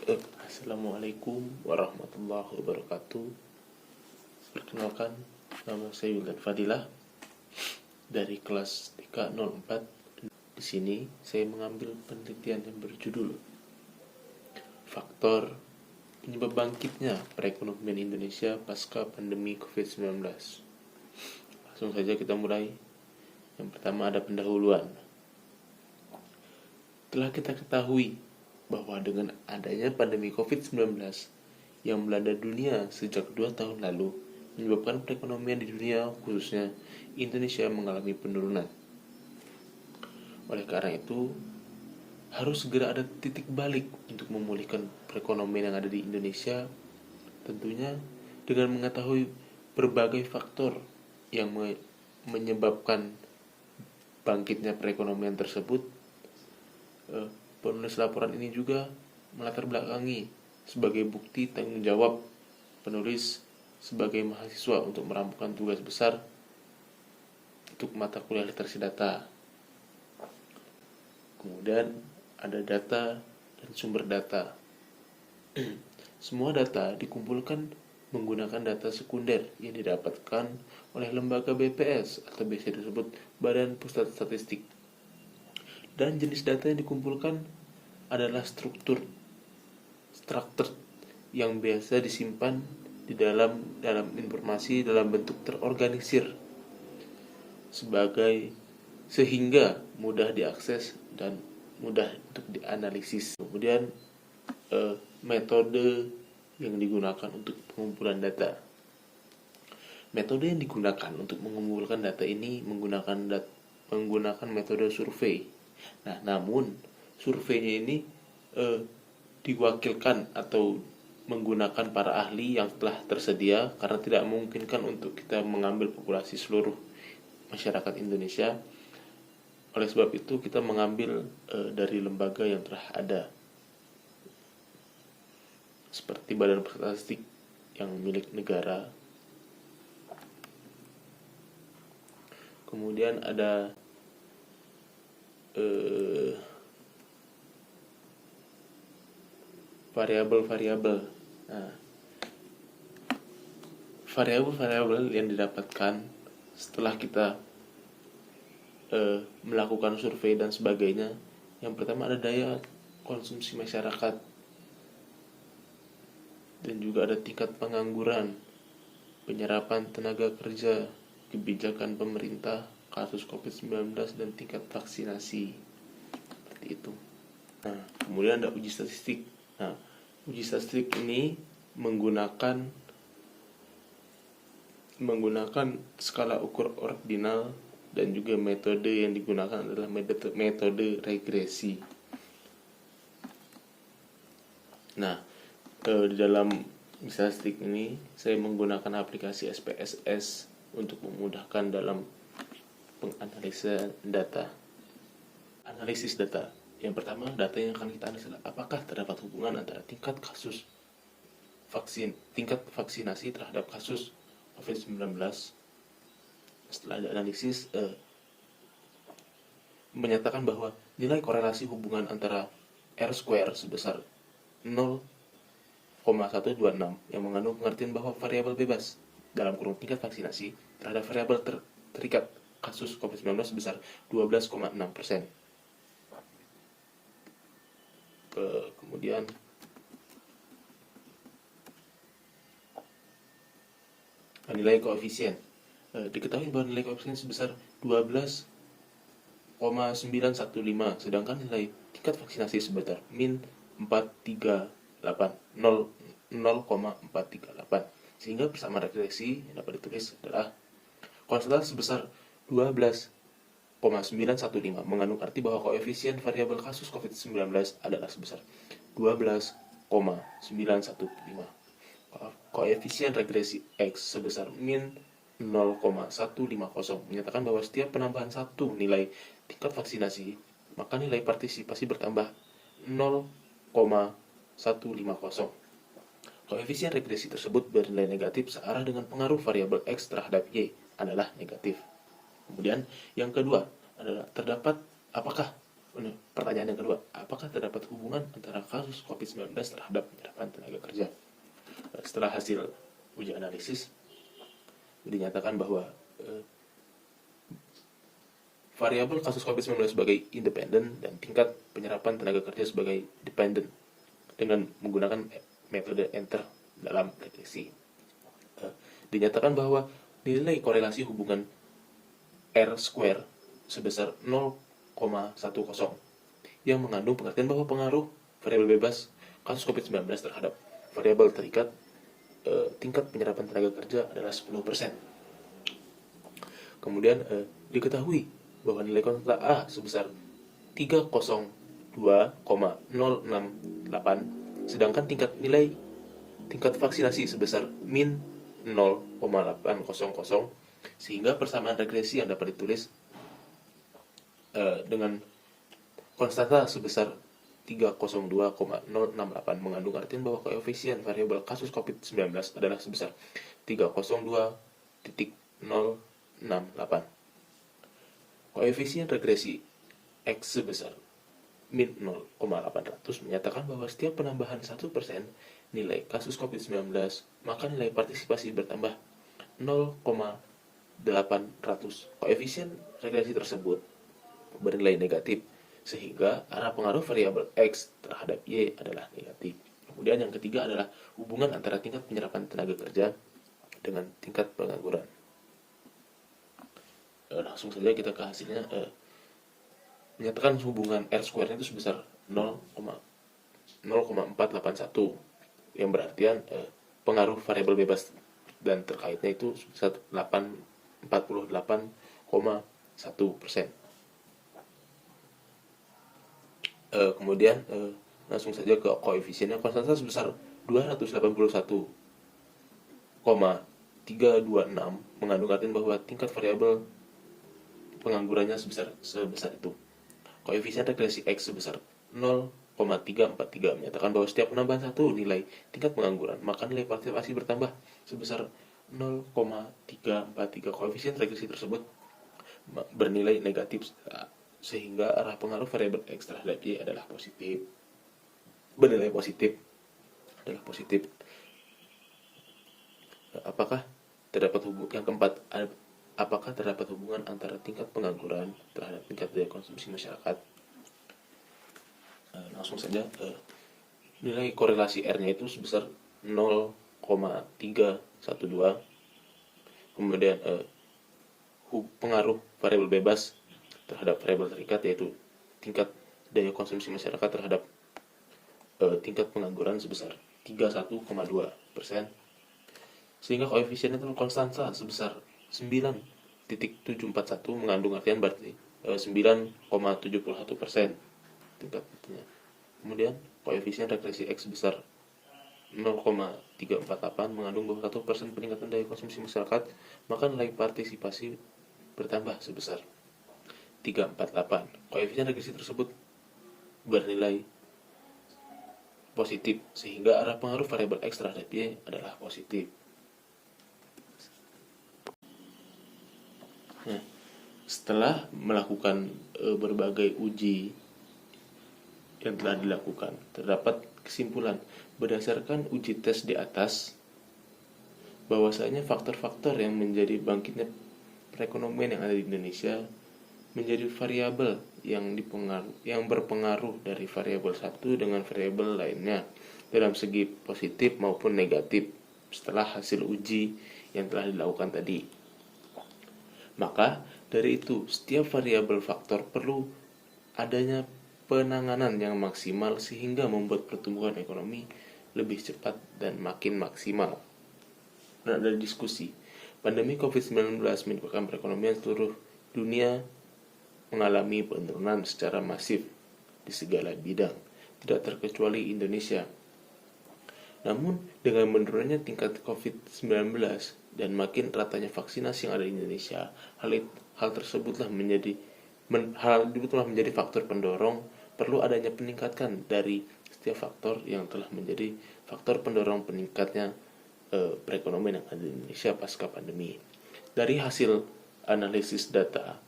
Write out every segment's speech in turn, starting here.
Assalamualaikum warahmatullahi wabarakatuh. Perkenalkan, nama saya Wildan Fadilah dari kelas TK04. Di sini saya mengambil penelitian yang berjudul Faktor penyebab bangkitnya perekonomian Indonesia pasca pandemi COVID-19. Langsung saja kita mulai. Yang pertama ada pendahuluan. Telah kita ketahui bahwa dengan adanya pandemi COVID-19 yang melanda dunia sejak 2 tahun lalu, menyebabkan perekonomian di dunia, khususnya Indonesia, mengalami penurunan. Oleh karena itu, harus segera ada titik balik untuk memulihkan perekonomian yang ada di Indonesia, tentunya dengan mengetahui berbagai faktor yang menyebabkan bangkitnya perekonomian tersebut. Penulis laporan ini juga melatar belakangi sebagai bukti tanggung jawab penulis sebagai mahasiswa untuk merampungkan tugas besar untuk mata kuliah literasi data. Kemudian ada data dan sumber data. Semua data dikumpulkan menggunakan data sekunder yang didapatkan oleh lembaga BPS atau biasa disebut Badan Pusat Statistik. Dan jenis data yang dikumpulkan adalah struktur yang biasa disimpan di dalam informasi dalam bentuk terorganisir sehingga mudah diakses dan mudah untuk dianalisis. Kemudian metode yang digunakan untuk pengumpulan data. Metode yang digunakan untuk mengumpulkan data ini menggunakan metode survei. Nah, namun surveinya ini diwakilkan atau menggunakan para ahli yang telah tersedia karena tidak memungkinkan untuk kita mengambil populasi seluruh masyarakat Indonesia. Oleh sebab itu kita mengambil dari lembaga yang telah ada, seperti Badan Pusat Statistik yang milik negara. Kemudian ada variabel-variabel. Nah, variabel-variabel yang didapatkan setelah kita melakukan survei dan sebagainya. Yang pertama ada daya konsumsi masyarakat, dan juga ada tingkat pengangguran, penyerapan tenaga kerja, kebijakan pemerintah, kasus COVID-19, dan tingkat vaksinasi. Seperti itu. Nah, kemudian ada uji statistik. Nah, uji statistik ini menggunakan skala ukur ordinal, dan juga metode yang digunakan adalah metode regresi. Nah, di dalam uji statistik ini saya menggunakan aplikasi SPSS untuk memudahkan dalam penganalisan data. Analisis data. Yang pertama, data yang akan kita analisis adalah apakah terdapat hubungan antara tingkat vaksinasi terhadap kasus COVID-19. Setelah dianalisis, menyatakan bahwa nilai korelasi hubungan antara R-square sebesar 0,126 yang mengandung pengertian bahwa variabel bebas dalam kurung tingkat vaksinasi terhadap variabel terikat kasus COVID-19 sebesar 12,6%. Kemudian nilai koefisien. Diketahui bahwa nilai koefisien sebesar 12,915, sedangkan nilai tingkat vaksinasi sebesar min 0,438. Sehingga bersama regresi yang dapat ditulis adalah konsentrasi sebesar 12,915 mengandung arti bahwa koefisien variabel kasus COVID-19 adalah sebesar 12,915. Koefisien regresi X sebesar min 0,150 menyatakan bahwa setiap penambahan satu nilai tingkat vaksinasi, maka nilai partisipasi bertambah 0,150. Koefisien regresi tersebut bernilai negatif searah dengan pengaruh variabel X terhadap Y adalah negatif. Kemudian yang kedua adalah apakah Pertanyaan yang kedua, apakah terdapat hubungan antara kasus COVID-19 terhadap penyerapan tenaga kerja? Setelah hasil uji analisis, dinyatakan bahwa variabel kasus COVID-19 sebagai independen dan tingkat penyerapan tenaga kerja sebagai dependent dengan menggunakan metode enter dalam regresi. Dinyatakan bahwa nilai korelasi hubungan R square sebesar 0,10 yang mengandung pengertian bahwa pengaruh variabel bebas kasus COVID-19 terhadap variabel terikat tingkat penyerapan tenaga kerja adalah 10%. Kemudian diketahui bahwa nilai konstanta A sebesar 302,068, sedangkan tingkat vaksinasi sebesar min 0,800, sehingga persamaan regresi yang dapat ditulis dengan konstanta sebesar 302,068 mengandung artian bahwa koefisien variabel kasus COVID-19 adalah sebesar 302.068. Koefisien regresi X sebesar min 0,800 menyatakan bahwa setiap penambahan 1% nilai kasus COVID-19, maka nilai partisipasi bertambah 0,800. Koefisien regresi tersebut bernilai negatif, sehingga arah pengaruh variabel X terhadap Y adalah negatif. Kemudian yang ketiga adalah hubungan antara tingkat penyerapan tenaga kerja dengan tingkat pengangguran. Langsung saja kita ke hasilnya. Menyatakan hubungan R square itu sebesar 0,481, yang berartian pengaruh variabel bebas dan terkaitnya itu sebesar 48,1%. Kemudian langsung saja ke koefisiennya. Konstanta sebesar 281,326 mengandung artian bahwa tingkat variabel penganggurannya sebesar itu. Koefisien regresi X sebesar 0,343 menyatakan bahwa setiap penambahan satu nilai tingkat pengangguran, maka nilai partisipasi bertambah sebesar 0,343. Koefisien regresi tersebut bernilai negatif, sehingga arah pengaruh variabel X terhadap Y adalah positif. Bernilai positif adalah positif. Apakah terdapat hubungan? Yang keempat, apakah terdapat hubungan antara tingkat pengangguran terhadap tingkat daya konsumsi masyarakat? Langsung saja, nilai korelasi R-nya itu sebesar 0,312. Kemudian pengaruh variabel bebas terhadap variabel terikat, yaitu tingkat daya konsumsi masyarakat terhadap tingkat pengangguran sebesar 31,2%, sehingga koefisien itu konstanta sebesar 9.741 mengandung artian berarti 9,71% tingkatnya. Kemudian koefisien regresi X sebesar 0,348 mengandung 21% peningkatan daya konsumsi masyarakat, maka nilai partisipasi bertambah sebesar 348. Koefisien regresi tersebut bernilai positif, sehingga arah pengaruh variabel X terhadap Y adalah positif. Nah, setelah melakukan berbagai uji yang telah dilakukan, terdapat kesimpulan berdasarkan uji tes di atas bahwasanya faktor-faktor yang menjadi bangkitnya perekonomian yang ada di Indonesia menjadi variabel yang berpengaruh dari variabel satu dengan variabel lainnya dalam segi positif maupun negatif setelah hasil uji yang telah dilakukan tadi. Maka dari itu, setiap variabel faktor perlu adanya penanganan yang maksimal sehingga membuat pertumbuhan ekonomi lebih cepat dan makin maksimal. Dan ada diskusi, pandemi COVID-19 menyebabkan perekonomian seluruh dunia mengalami penurunan secara masif di segala bidang, tidak terkecuali Indonesia. Namun, dengan menurunnya tingkat COVID-19 dan makin ratanya vaksinasi yang ada di Indonesia, hal tersebutlah menjadi faktor pendorong perlu adanya peningkatan dari setiap faktor yang telah menjadi faktor pendorong peningkatnya perekonomian yang ada di Indonesia pasca pandemi. Dari hasil analisis data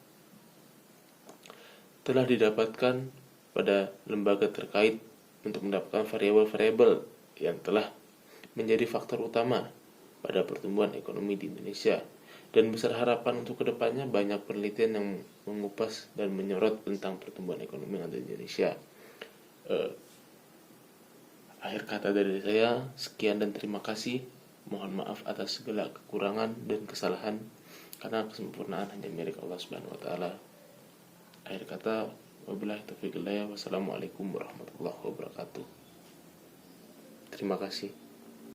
telah didapatkan pada lembaga terkait untuk mendapatkan variabel-variabel yang telah menjadi faktor utama pada pertumbuhan ekonomi di Indonesia. Dan besar harapan untuk kedepannya banyak penelitian yang mengupas dan menyorot tentang pertumbuhan ekonomi yang ada di Indonesia. Akhir kata dari saya, sekian dan terima kasih. Mohon maaf atas segala kekurangan dan kesalahan, karena kesempurnaan hanya milik Allah Subhanahu wa taala. Akhir kata, wabillahi taufiq hidayah. Wassalamualaikum warahmatullahi wabarakatuh. Terima kasih.